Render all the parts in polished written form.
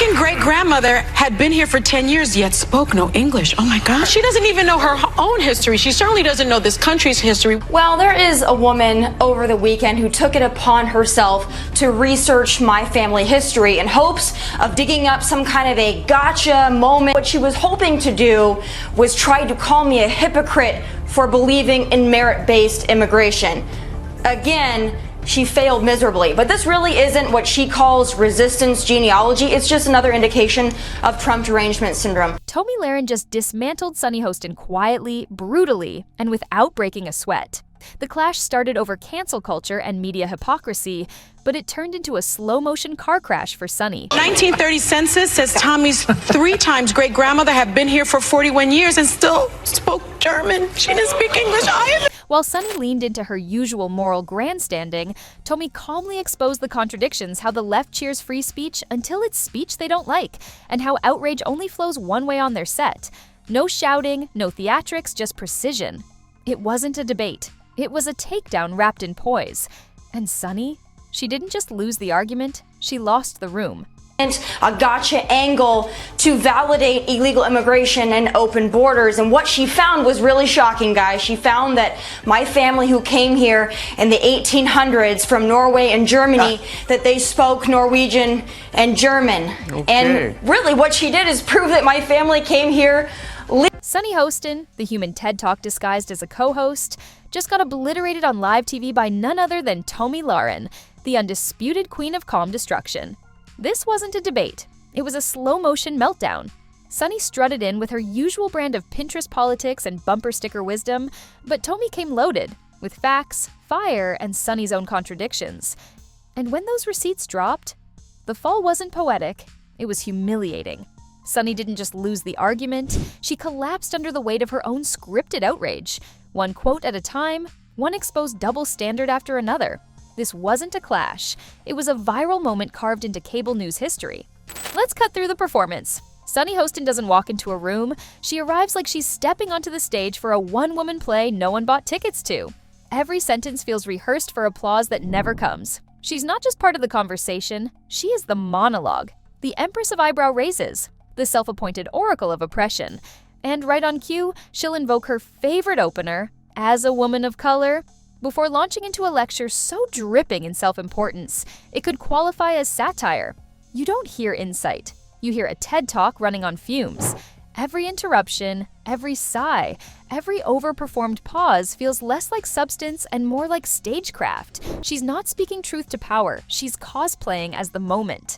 freaking great-grandmother had been here for 10 years, yet spoke no English. Oh my God. She doesn't even know her own history. She certainly doesn't know this country's history. Well, there is a woman over the weekend who took it upon herself to research my family history in hopes of digging up some kind of a gotcha moment. What she was hoping to do was try to call me a hypocrite for believing in merit-based immigration. Again, she failed miserably, but this really isn't what she calls resistance genealogy. It's just another indication of Trump derangement syndrome. Tomi Lahren just dismantled Sunny Hostin quietly, brutally, and without breaking a sweat. The clash started over cancel culture and media hypocrisy, but it turned into a slow-motion car crash for Sunny. 1930 census says Tommy's 3 times great-grandmother had been here for 41 years and still spoke German. She didn't speak English either. While Sunny leaned into her usual moral grandstanding, Tomi calmly exposed the contradictions, how the left cheers free speech until it's speech they don't like, and how outrage only flows one way on their set. No shouting, no theatrics, just precision. It wasn't a debate. It was a takedown wrapped in poise. And Sunny? She didn't just lose the argument, she lost the room. And a gotcha angle to validate illegal immigration and open borders. And what she found was really shocking, guys. She found that my family who came here in the 1800s from Norway and Germany, that they spoke Norwegian and German. Okay. And really what she did is prove that my family came here. Sunny Hostin, the human TED Talk disguised as a co-host, just got obliterated on live TV by none other than Tomi Lahren, the undisputed queen of calm destruction. This wasn't a debate. It was a slow-motion meltdown. Sunny strutted in with her usual brand of Pinterest politics and bumper sticker wisdom, but Tomi came loaded, with facts, fire, and Sunny's own contradictions. And when those receipts dropped, the fall wasn't poetic, it was humiliating. Sunny didn't just lose the argument, she collapsed under the weight of her own scripted outrage. One quote at a time, one exposed double standard after another. This wasn't a clash. It was a viral moment carved into cable news history. Let's cut through the performance. Sunny Hostin doesn't walk into a room. She arrives like she's stepping onto the stage for a one-woman play no one bought tickets to. Every sentence feels rehearsed for applause that never comes. She's not just part of the conversation, she is the monologue, the empress of eyebrow raises, the self-appointed oracle of oppression. And right on cue, she'll invoke her favorite opener, as a woman of color, before launching into a lecture so dripping in self-importance, it could qualify as satire. You don't hear insight. You hear a TED Talk running on fumes. Every interruption, every sigh, every overperformed pause feels less like substance and more like stagecraft. She's not speaking truth to power, she's cosplaying as the moment.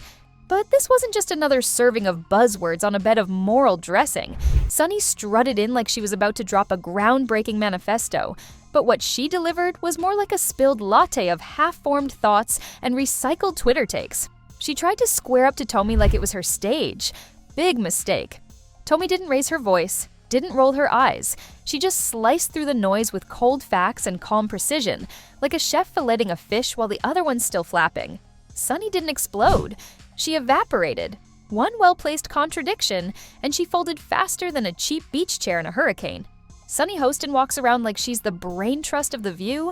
But this wasn't just another serving of buzzwords on a bed of moral dressing. Sunny strutted in like she was about to drop a groundbreaking manifesto. But what she delivered was more like a spilled latte of half-formed thoughts and recycled Twitter takes. She tried to square up to Tomi like it was her stage. Big mistake. Tomi didn't raise her voice, didn't roll her eyes. She just sliced through the noise with cold facts and calm precision, like a chef filleting a fish while the other one's still flapping. Sunny didn't explode. She evaporated. One well-placed contradiction, and she folded faster than a cheap beach chair in a hurricane. Sunny Hostin walks around like she's the brain trust of The View,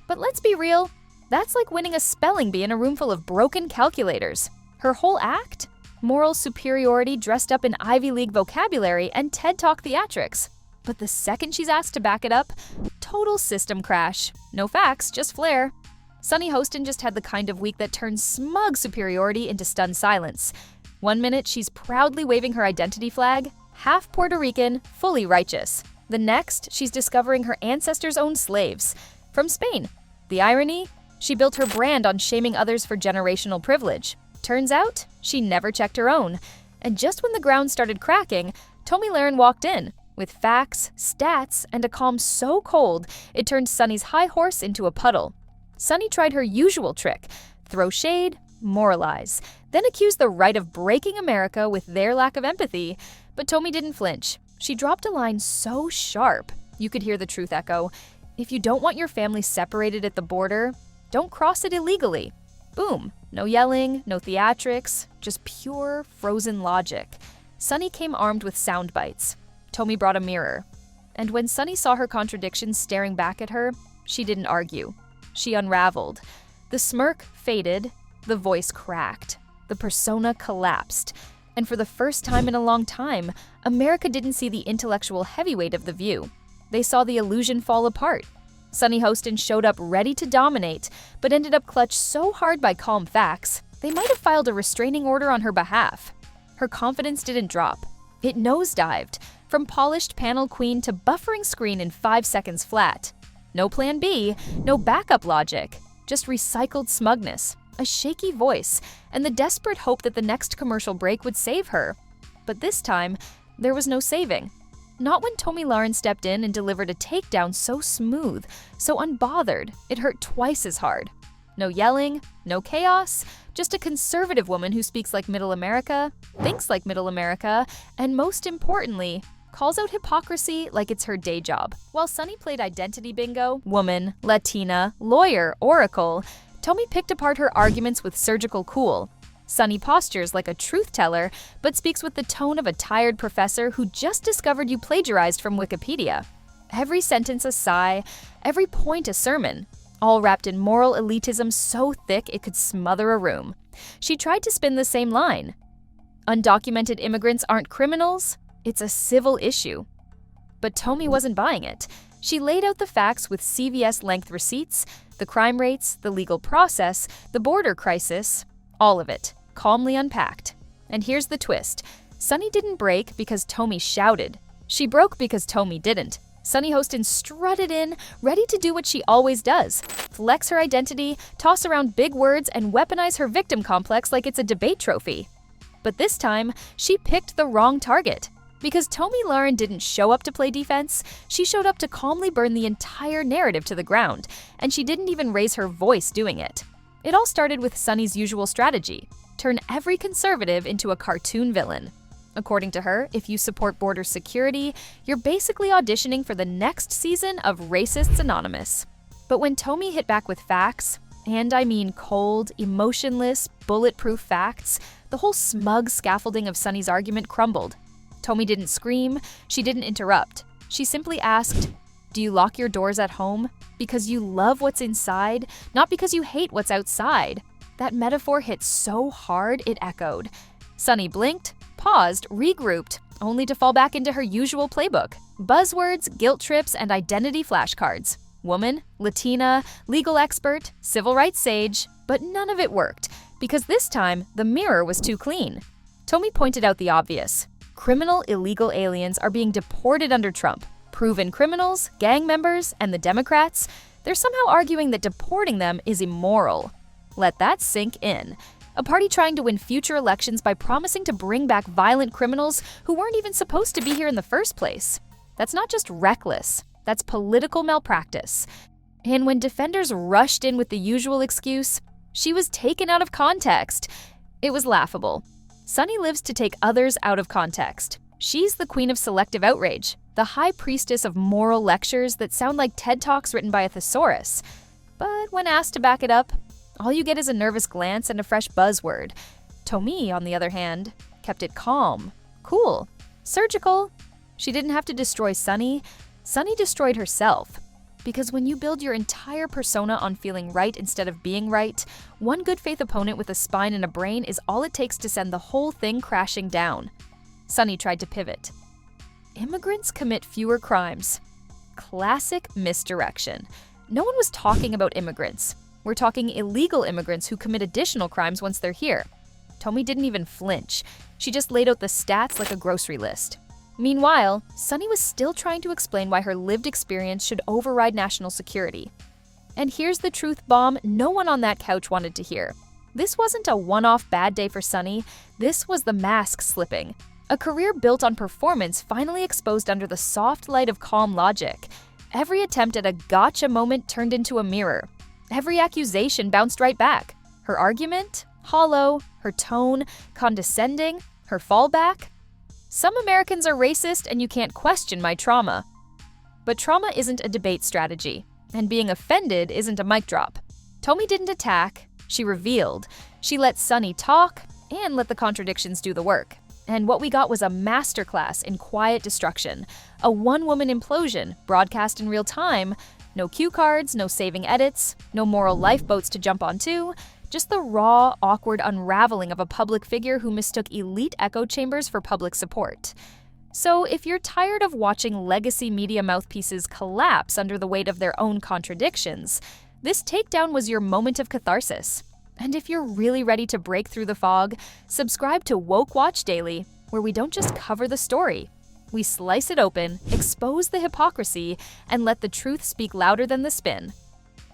but let's be real, that's like winning a spelling bee in a room full of broken calculators. Her whole act? Moral superiority dressed up in Ivy League vocabulary and TED Talk theatrics. But the second she's asked to back it up, total system crash. No facts, just flair. Sunny Hostin just had the kind of week that turns smug superiority into stunned silence. One minute, she's proudly waving her identity flag, half Puerto Rican, fully righteous. The next, she's discovering her ancestors' own slaves. From Spain. The irony? She built her brand on shaming others for generational privilege. Turns out, she never checked her own. And just when the ground started cracking, Tomi Lahren walked in, with facts, stats, and a calm so cold, it turned Sunny's high horse into a puddle. Sunny tried her usual trick, throw shade, moralize, then accuse the right of breaking America with their lack of empathy. But Tomi didn't flinch. She dropped a line so sharp, you could hear the truth echo. If you don't want your family separated at the border, don't cross it illegally. Boom. No yelling, no theatrics, just pure, frozen logic. Sunny came armed with sound bites. Tomi brought a mirror. And when Sunny saw her contradictions staring back at her, she didn't argue. She unraveled. The smirk faded, the voice cracked, the persona collapsed. And for the first time in a long time, America didn't see the intellectual heavyweight of the view. They saw the illusion fall apart. Sunny Hostin showed up ready to dominate, but ended up clutched so hard by calm facts, they might have filed a restraining order on her behalf. Her confidence didn't drop. It nosedived, from polished panel queen to buffering screen in 5 seconds flat. No plan B, no backup logic, just recycled smugness, a shaky voice, and the desperate hope that the next commercial break would save her. But this time, there was no saving. Not when Tomi Lahren stepped in and delivered a takedown so smooth, so unbothered, it hurt twice as hard. No yelling, no chaos, just a conservative woman who speaks like Middle America, thinks like Middle America, and most importantly, calls out hypocrisy like it's her day job. While Sunny played identity bingo, woman, Latina, lawyer, oracle, Tomi picked apart her arguments with surgical cool. Sunny postures like a truth teller, but speaks with the tone of a tired professor who just discovered you plagiarized from Wikipedia. Every sentence a sigh, every point a sermon, all wrapped in moral elitism so thick it could smother a room. She tried to spin the same line. Undocumented immigrants aren't criminals, it's a civil issue. But Tomi wasn't buying it. She laid out the facts with CVS-length receipts, the crime rates, the legal process, the border crisis, all of it, calmly unpacked. And here's the twist. Sunny didn't break because Tomi shouted. She broke because Tomi didn't. Sunny Hostin strutted in, ready to do what she always does, flex her identity, toss around big words, and weaponize her victim complex like it's a debate trophy. But this time, she picked the wrong target. Because Tomi Lahren didn't show up to play defense, she showed up to calmly burn the entire narrative to the ground, and she didn't even raise her voice doing it. It all started with Sunny's usual strategy: turn every conservative into a cartoon villain. According to her, if you support border security, you're basically auditioning for the next season of Racists Anonymous. But when Tomi hit back with facts, and I mean cold, emotionless, bulletproof facts, the whole smug scaffolding of Sunny's argument crumbled. Tomi didn't scream, she didn't interrupt. She simply asked, "Do you lock your doors at home? Because you love what's inside, not because you hate what's outside." That metaphor hit so hard it echoed. Sunny blinked, paused, regrouped, only to fall back into her usual playbook. Buzzwords, guilt trips, and identity flashcards. Woman, Latina, legal expert, civil rights sage, but none of it worked, because this time, the mirror was too clean. Tomi pointed out the obvious. Criminal illegal aliens are being deported under Trump. Proven criminals, gang members, and the Democrats, they're somehow arguing that deporting them is immoral. Let that sink in. A party trying to win future elections by promising to bring back violent criminals who weren't even supposed to be here in the first place. That's not just reckless, that's political malpractice. And when defenders rushed in with the usual excuse, she was taken out of context. It was laughable. Sunny lives to take others out of context. She's the queen of selective outrage, the high priestess of moral lectures that sound like TED Talks written by a thesaurus. But when asked to back it up, all you get is a nervous glance and a fresh buzzword. Tomi, on the other hand, kept it calm, cool, surgical. She didn't have to destroy Sunny. Sunny destroyed herself. Because when you build your entire persona on feeling right instead of being right, one good faith opponent with a spine and a brain is all it takes to send the whole thing crashing down. Sunny tried to pivot. Immigrants commit fewer crimes. Classic misdirection. No one was talking about immigrants. We're talking illegal immigrants who commit additional crimes once they're here. Tomi didn't even flinch. She just laid out the stats like a grocery list. Meanwhile, Sunny was still trying to explain why her lived experience should override national security. And here's the truth bomb no one on that couch wanted to hear. This wasn't a one-off bad day for Sunny. This was the mask slipping. A career built on performance finally exposed under the soft light of calm logic. Every attempt at a gotcha moment turned into a mirror. Every accusation bounced right back. Her argument? Hollow. Her tone? Condescending. Her fallback? Some Americans are racist and you can't question my trauma. But trauma isn't a debate strategy, and being offended isn't a mic drop. Tomi didn't attack, she revealed. She let Sunny talk and let the contradictions do the work. And what we got was a masterclass in quiet destruction, a one-woman implosion broadcast in real time. No cue cards, no saving edits, no moral lifeboats to jump onto, Just the raw, awkward unraveling of a public figure who mistook elite echo chambers for public support. So if you're tired of watching legacy media mouthpieces collapse under the weight of their own contradictions, this takedown was your moment of catharsis. And if you're really ready to break through the fog, subscribe to Woke Watch Daily, where we don't just cover the story. We slice it open, expose the hypocrisy, and let the truth speak louder than the spin.